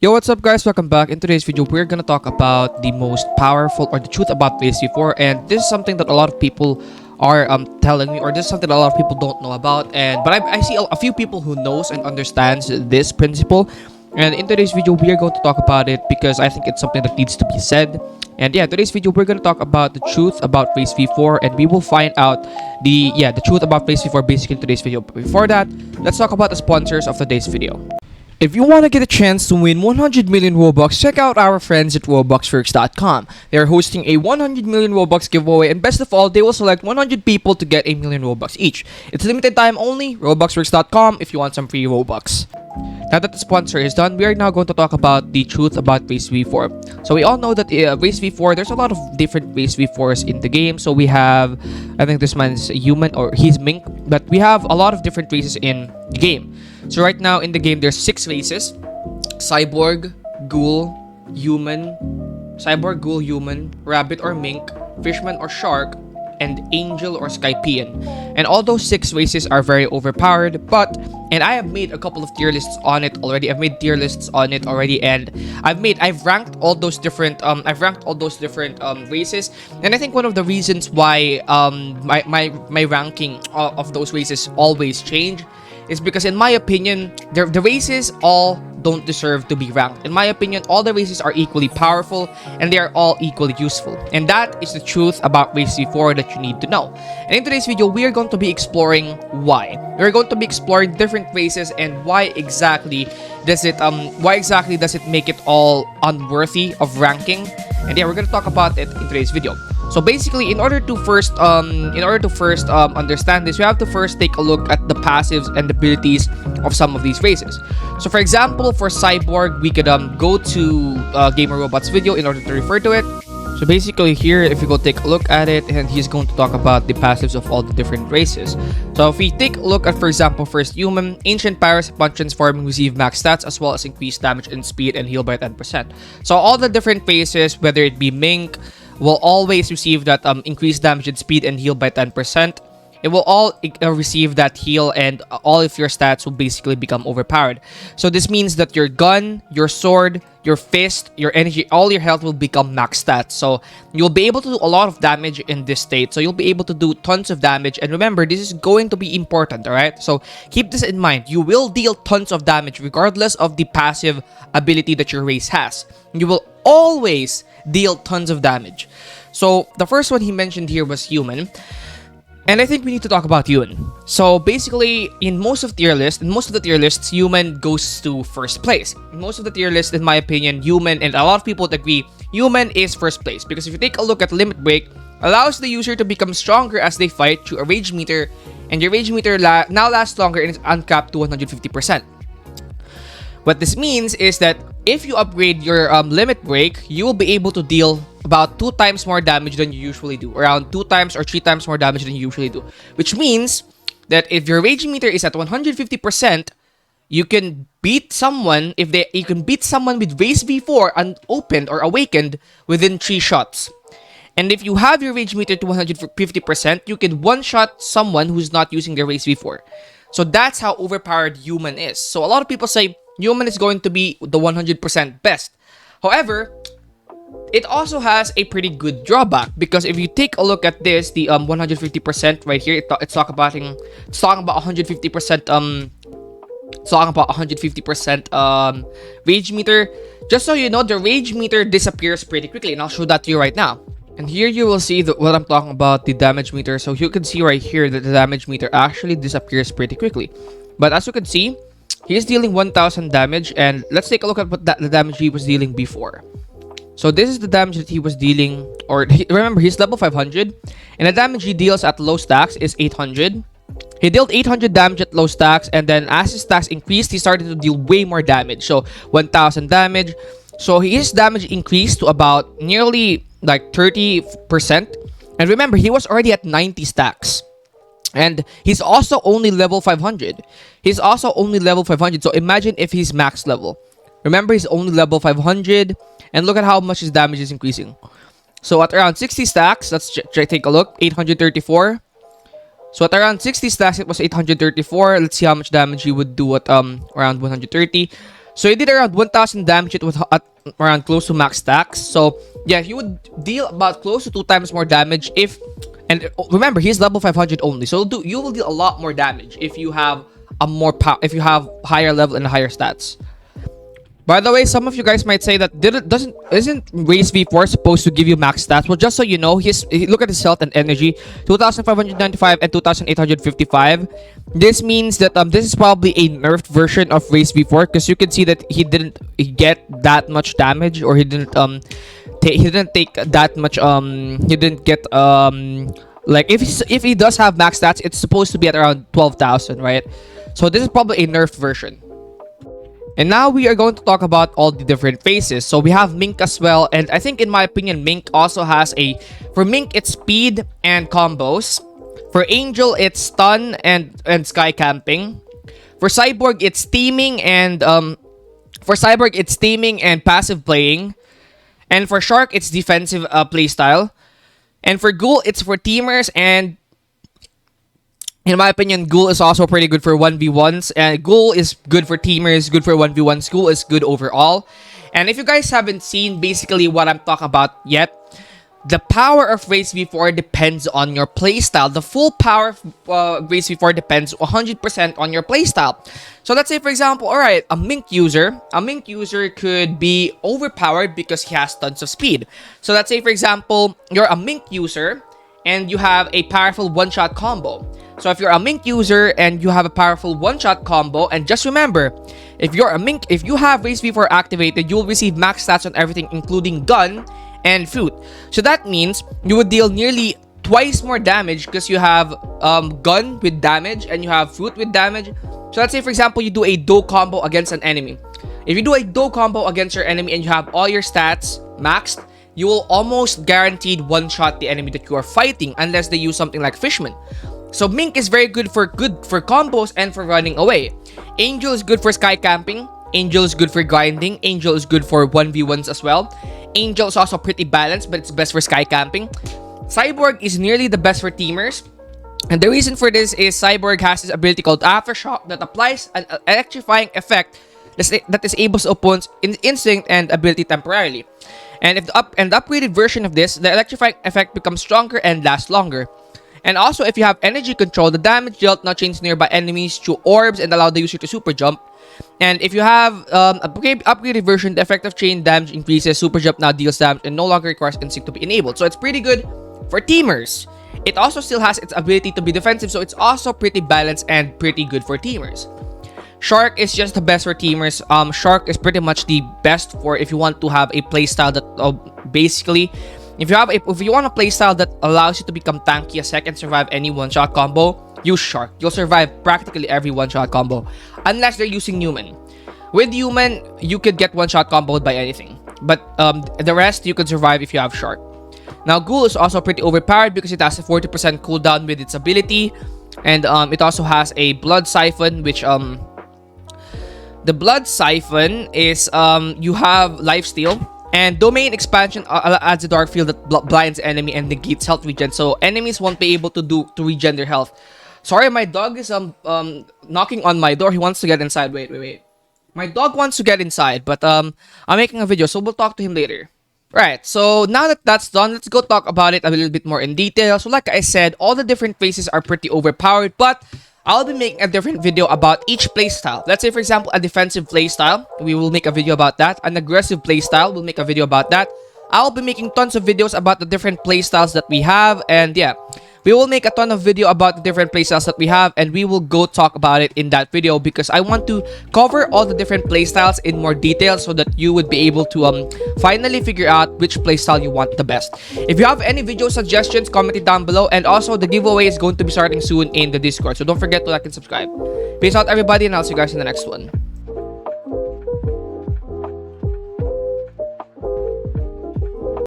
Yo, what's up guys? Welcome back. In today's video, we're gonna talk about the most powerful or the truth about PS4, and this is something that a lot of people are telling me, or this is something that a lot of people don't know about, and but I see a few people who knows and understands this principle. And in today's video, we are going to talk about it because I think it's something that needs to be said. And yeah, today's video we're gonna talk about the truth about PS4, and we will find out the truth about PS4 basically in today's video. But before that, let's talk about the sponsors of today's video. If you want to get a chance to win 100 million Robux, check out our friends at RobuxWorks.com. They are hosting a 100 million Robux giveaway, and best of all, they will select 100 people to get a million Robux each. It's limited time only. RobuxWorks.com if you want some free Robux. Now that the sponsor is done, we are now going to talk about the truth about Race V4. So we all know that Race V4, there's a lot of different Race V4s in the game. So we have, I think this man is a human or he's mink, but we have a lot of different races in the game. So right now in the game, there's 6 races: cyborg, ghoul, human, rabbit or mink, fishman or shark, and angel or skypian. And all those 6 races are very overpowered, and I have made a couple of tier lists on it already. And I've ranked all those different races. And I think one of the reasons why my ranking of those races always change is because, in my opinion, the races all don't deserve to be ranked. In my opinion, all the races are equally powerful and they are all equally useful. And that is the truth about Race V4 that you need to know. And in today's video, we are going to be exploring why. We're going to be exploring different races and why exactly does it make it all unworthy of ranking. And yeah, we're going to talk about it in today's video. So basically, in order to first understand this, we have to first take a look at the passives and abilities of some of these races. So for example, for cyborg, we could go to Gamer Robot's video in order to refer to it. So basically here, if you go take a look at it, and he's going to talk about the passives of all the different races. So if we take a look at, for example, first human, ancient pirates upon transforming receive max stats as well as increased damage and speed and heal by 10%. So all the different races, whether it be mink, will always receive that increased damage and speed and heal by 10%. It will all receive that heal, and all of your stats will basically become overpowered. So this means that your gun, your sword, your fist, your energy, all your health will become max stats. So you'll be able to do a lot of damage in this state. So you'll be able to do tons of damage. And remember, this is going to be important, alright? So keep this in mind. You will deal tons of damage regardless of the passive ability that your race has. You will always deal tons of damage. So the first one he mentioned here was human. And I think we need to talk about human. So basically, in most of the tier lists, human goes to first place. In most of the tier lists, in my opinion, human, and a lot of people would agree, human is first place. Because if you take a look at limit break, allows the user to become stronger as they fight through a rage meter, and your rage meter now lasts longer and is uncapped to 150%. What this means is that if you upgrade your limit break, you will be able to deal about 2 times more damage than you usually do. Around 2 times or 3 times more damage than you usually do. Which means that if your rage meter is at 150%, you can beat someone with Race V4 unopened or awakened within 3 shots. And if you have your rage meter to 150%, you can one-shot someone who's not using their Race V4. So that's how overpowered human is. So a lot of people say human is going to be the 100% best. However, it also has a pretty good drawback, because if you take a look at this, the 150% right here, it's talking about 150% rage meter. Just so you know, the rage meter disappears pretty quickly, and I'll show that to you right now. And here you will see what I'm talking about, the damage meter. So you can see right here that the damage meter actually disappears pretty quickly. But as you can see, he's dealing 1000 damage, and let's take a look at what the damage he was dealing before. So this is the damage that he was dealing, remember, he's level 500, and the damage he deals at low stacks is 800. He dealt 800 damage at low stacks, and then as his stacks increased, he started to deal way more damage. So 1000 damage. So his damage increased to about nearly like 30%. And remember, he was already at 90 stacks. And he's also only level 500. So imagine if he's max level. Remember, he's only level 500. And look at how much his damage is increasing. So at around 60 stacks, let's take a look. 834. So at around 60 stacks, it was 834. Let's see how much damage he would do at around 130. So he did around 1000 damage at around close to max stacks. So yeah, he would deal about close to 2 times more damage if, and remember, he's level 500 only. So you will deal a lot more damage if you have if you have higher level and higher stats. By the way, some of you guys might say that isn't Race V4 supposed to give you max stats? Well, just so you know, look at his health and energy, 2,595 and 2,855. This means that this is probably a nerfed version of Race V4, because you can see that he didn't get that much damage, or he didn't take that much he didn't get like if he does have max stats, it's supposed to be at around 12,000, right? So this is probably a nerfed version. And now we are going to talk about all the different phases. So we have Mink as well. And I think, in my opinion, Mink also has for Mink, it's speed and combos. For Angel, it's stun and sky camping. For Cyborg, it's teaming and passive playing. And for Shark, it's defensive playstyle. And for Ghoul, it's for teamers, and in my opinion, Ghoul is also pretty good for 1v1s. Ghoul is good for teamers, good for 1v1s. Ghoul is good overall. And if you guys haven't seen basically what I'm talking about yet, the power of Race V4 depends on your playstyle. The full power of Race V4 depends 100% on your playstyle. So let's say, for example, alright, a Mink user could be overpowered because he has tons of speed. So let's say, for example, you're a Mink user and you have a powerful one-shot combo. So if you're a Mink user and you have a powerful one-shot combo, and just remember, if you're a Mink, if you have Race V4 activated, you'll receive max stats on everything, including gun and fruit. So that means you would deal nearly twice more damage because you have gun with damage and you have fruit with damage. So let's say, for example, you do a Do combo against an enemy. If you do a Do combo against your enemy and you have all your stats maxed, you will almost guaranteed one-shot the enemy that you are fighting, unless they use something like Fishman. So Mink is very good for combos and for running away. Angel is good for sky camping. Angel is good for grinding. Angel is good for 1v1s as well. Angel is also pretty balanced, but it's best for sky camping. Cyborg is nearly the best for teamers. And the reason for this is Cyborg has this ability called Aftershock that applies an electrifying effect that disables opponents' instinct and ability temporarily. And if the upgraded version of this, the electrifying effect becomes stronger and lasts longer. And also, if you have energy control, the damage dealt now changes nearby enemies through orbs and allow the user to super jump. And if you have upgraded version, the effect of chain damage increases, super jump now deals damage, and no longer requires instinct to be enabled. So it's pretty good for teamers. It also still has its ability to be defensive, so it's also pretty balanced and pretty good for teamers. Shark is just the best for teamers. Shark is pretty much the best for if you want to have a playstyle that basically, if you want a playstyle that allows you to become tanky as heck and survive any one-shot combo, use Shark. You'll survive practically every one-shot combo, unless they're using Human. With Human, you could get one-shot comboed by anything, but the rest you could survive if you have Shark. Now, Ghoul is also pretty overpowered because it has a 40% cooldown with its ability, and it also has a Blood Siphon, which the Blood Siphon is you have lifesteal, and Domain Expansion adds a dark field that blinds enemy and negates health regen, so enemies won't be able to regen their health. Sorry, my dog is knocking on my door. He wants to get inside. Wait. My dog wants to get inside, but I'm making a video, so we'll talk to him later. Right, so now that that's done, let's go talk about it a little bit more in detail. So like I said, all the different phases are pretty overpowered, but I'll be making a different video about each playstyle. Let's say, for example, a defensive playstyle. We will make a video about that. An aggressive playstyle, we'll make a video about that. I'll be making tons of videos about the different playstyles that we have. And yeah, we will make a ton of video about the different playstyles that we have. And we will go talk about it in that video because I want to cover all the different playstyles in more detail so that you would be able to finally figure out which playstyle you want the best. If you have any video suggestions, comment it down below. And also, the giveaway is going to be starting soon in the Discord. So don't forget to like and subscribe. Peace out, everybody, and I'll see you guys in the next one.